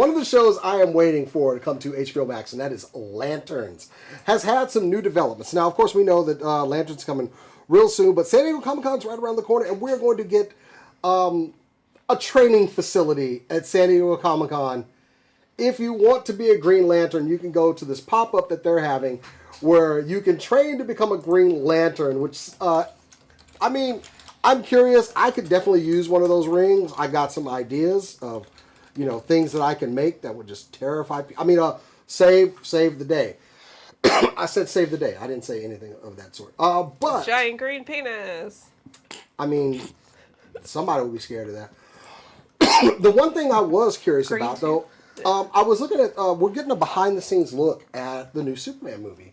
One of the shows I am waiting for to come to HBO Max, and that is Lanterns, has had some new developments. Now, of course, we know that Lanterns coming real soon, but San Diego Comic-Con's right around the corner, and we're going to get a training facility at San Diego Comic-Con. If you want to be a Green Lantern, you can go to this pop-up that they're having where you can train to become a Green Lantern, which, I'm curious. I could definitely use one of those rings. I got some ideas of, things that I can make that would just terrify people. Save the day. I said save the day. I didn't say anything of that sort. But giant green penis. Somebody would be scared of that. The one thing I was curious about, though, I was looking at, we're getting a behind-the-scenes look at the new Superman movie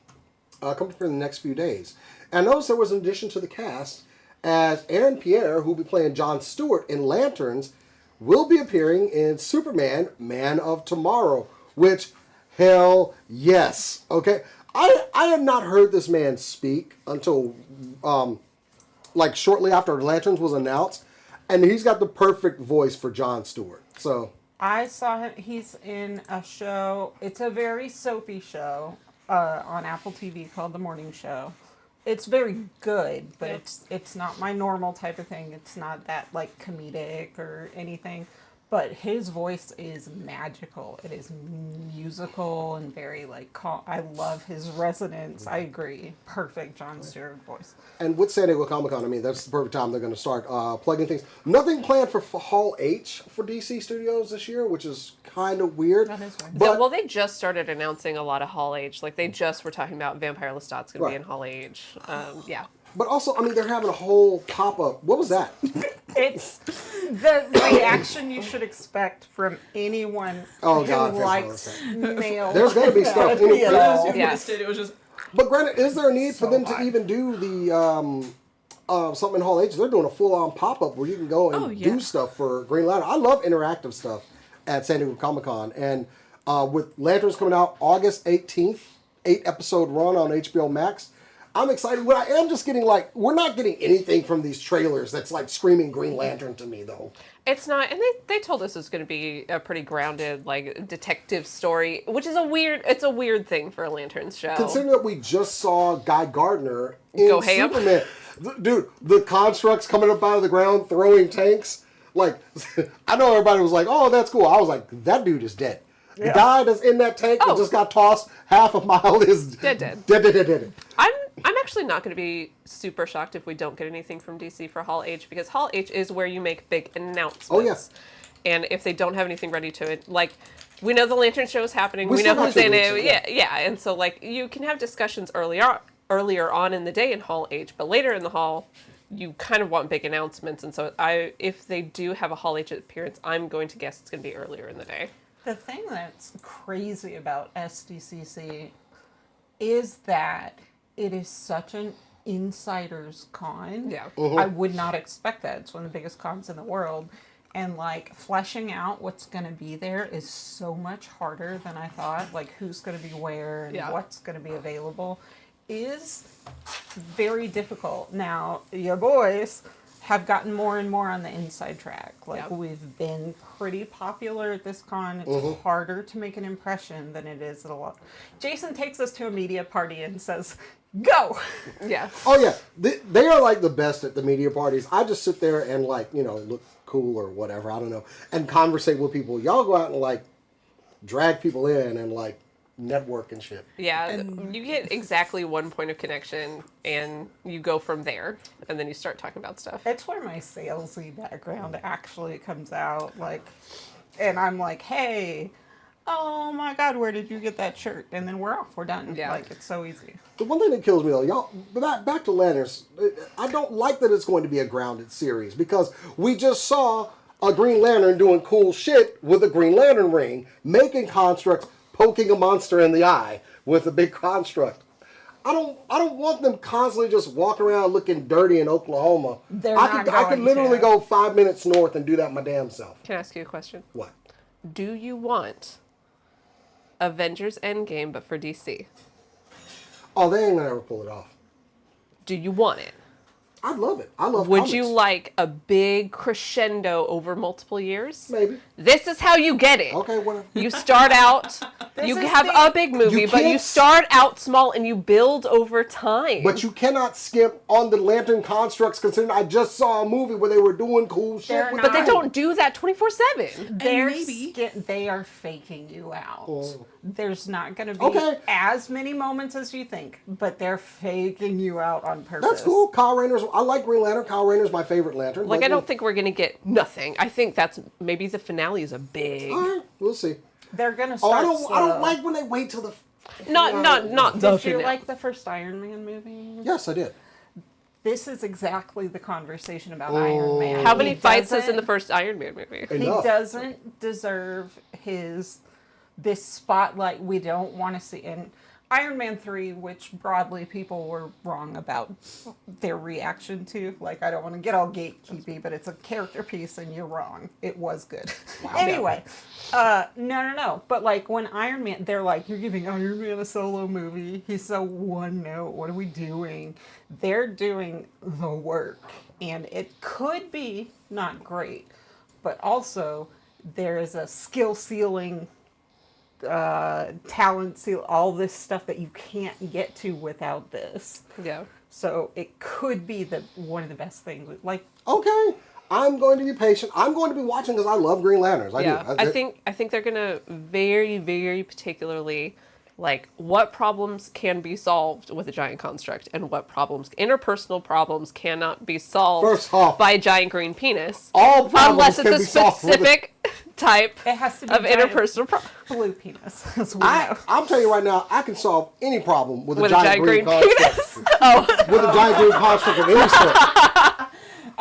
coming through in the next few days. And I noticed there was an addition to the cast, as Aaron Pierre, who will be playing Jon Stewart in Lanterns, will be appearing in Superman, Man of Tomorrow, which, hell yes. Okay? I had not heard this man speak until, shortly after Lanterns was announced, and he's got the perfect voice for Jon Stewart. So I saw him. He's in a show. It's a very soapy show on Apple TV called The Morning Show. It's very good, but it's not my normal type of thing. It's not that comedic or anything. But his voice is magical. It is musical and very calm. I love his resonance. I agree. Perfect Jon Stewart voice. And with San Diego Comic-Con, that's the perfect time they're going to start plugging things. Nothing planned for Hall H for DC Studios this year, which is kind of weird. That is weird. But, they just started announcing a lot of Hall H. They just were talking about Vampire Lestat's going to be in Hall H. Yeah. But also, they're having a whole pop-up. What was that? It's the reaction you should expect from anyone who likes male. There's going to be stuff. It was just. But granted, is there a need for them to even do the something in Hall H? They're doing a full-on pop-up where you can go and do stuff for Green Lantern. I love interactive stuff at San Diego Comic-Con. And with Lanterns coming out August 18th, 8-episode run on HBO Max, I'm excited. What I am just getting, we're not getting anything from these trailers that's screaming Green Lantern to me, though. It's not, and they told us it was going to be a pretty grounded, detective story, which is a weird thing for a Lanterns show. Considering that we just saw Guy Gardner in Superman. Dude, the constructs coming up out of the ground, throwing tanks. I know everybody was like, oh, that's cool. I was like, that dude is dead. Yeah. The guy that's in that tank that just got tossed half a mile is dead. I'm actually not going to be super shocked if we don't get anything from DC for Hall H, because Hall H is where you make big announcements. Oh, yes. And if they don't have anything ready to it, we know the Lantern show is happening. We know who's in it. Yeah. And so, you can have discussions earlier on in the day in Hall H, but later in the hall, you kind of want big announcements. And so if they do have a Hall H appearance, I'm going to guess it's going to be earlier in the day. The thing that's crazy about SDCC is that it is such an insider's con. Yeah. I would not expect that. It's one of the biggest cons in the world. And fleshing out what's going to be there is so much harder than I thought. Who's going to be where and what's going to be available is very difficult. Now, your boys have gotten more and more on the inside track. We've been pretty popular at this con. It's harder to make an impression than it is at a lot. Jason takes us to a media party and says, go! Yeah. Oh, yeah. They are the best at the media parties. I just sit there and look cool or whatever, I don't know, and conversate with people. Y'all go out and drag people in and network and shit. Yeah, and you get exactly one point of connection and you go from there and then you start talking about stuff. It's where my salesy background actually comes out, and I'm hey, oh my God, where did you get that shirt? And then we're off, we're done. Yeah. It's so easy. The one thing that kills me though, y'all, back to Lanterns, I don't like that it's going to be a grounded series, because we just saw a Green Lantern doing cool shit with a Green Lantern ring, making constructs, poking a monster in the eye with a big construct. I don't want them constantly just walking around looking dirty in Oklahoma. I could literally go 5 minutes north and do that my damn self. Can I ask you a question? What? Do you want Avengers Endgame but for DC? Oh, they ain't gonna ever pull it off. Do you want it? I'd love it. I love Would comics. you like a big crescendo over multiple years? Maybe. This is how you get it. Okay, whatever. You start out, you have a big movie, but you start out small and you build over time. But you cannot skimp on the lantern constructs, considering I just saw a movie where they were doing cool shit with But they don't do that 24/7. They are faking you out. Oh. There's not going to be as many moments as you think, but they're faking you out on purpose. That's cool. Kyle Rayner's. I like Green Lantern. Kyle Rayner's my favorite Lantern. Like, I don't think we're going to get nothing. I think that's maybe the finale is a big. All right, we'll see. They're going to start I don't like when they wait till the. Not the Did you finale. like the first Iron Man movie? Yes, I did. This is exactly the conversation about Iron Man. How many fights is in the first Iron Man movie? He doesn't deserve this spotlight we don't want to see in Iron Man 3, which broadly people were wrong about their reaction to. Like, I don't want to get all gatekeepy, but it's a character piece and you're wrong. It was good. Wow. Anyway, no. But like when Iron Man, they're like, you're giving Iron Man a solo movie. He's so one note. What are we doing? They're doing the work. And it could be not great, but also there is a skill ceiling, talent seal, all this stuff that you can't get to without this. Yeah. So it could be one of the best things. Like, okay, I'm going to be patient. I'm going to be watching because I love Green Lanterns. I do. I think they're gonna very, very particularly like what problems can be solved with a giant construct and what interpersonal problems cannot be solved by a giant green penis. All problems unless it's a specific type it has to be of interpersonal problem. Blue penis. I'm telling you right now, I can solve any problem with a giant green construct. With a giant green construct of any sort.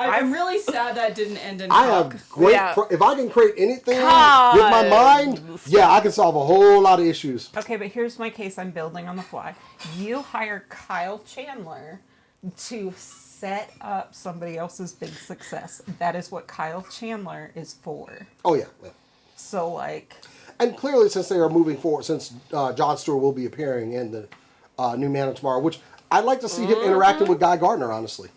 I'm really sad that didn't end in I have great. If I can create anything with my mind, I can solve a whole lot of issues. Okay, but here's my case I'm building on the fly. You hire Kyle Chandler to set up somebody else's big success. That is what Kyle Chandler is for. Oh, yeah. So, like... And clearly, since they are moving forward, since Jon Stewart will be appearing in the new Man of Tomorrow, which I'd like to see him interacting with Guy Gardner, honestly.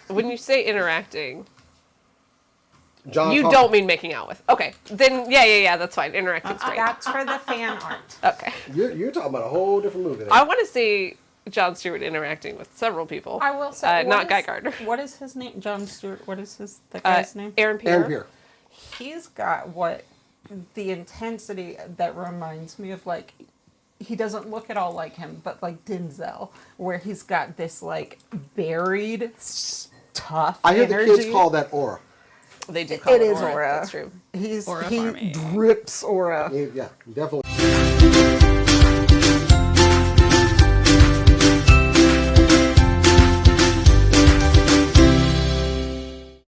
When you say interacting, John you don't mean making out with. Okay, then yeah, that's fine. Interacting's great. That's for the fan art. Okay. You're talking about a whole different movie there. I want to see Jon Stewart interacting with several people. I will say, not Guy Gardner. What is his name? Jon Stewart. What is the guy's name? Aaron Pierre. He's got the intensity that reminds me of, like, he doesn't look at all like him, but like Denzel, where he's got this like buried, tough I hear energy. the kids call that aura. They do call it aura. That's true. He drips aura. Yeah, definitely.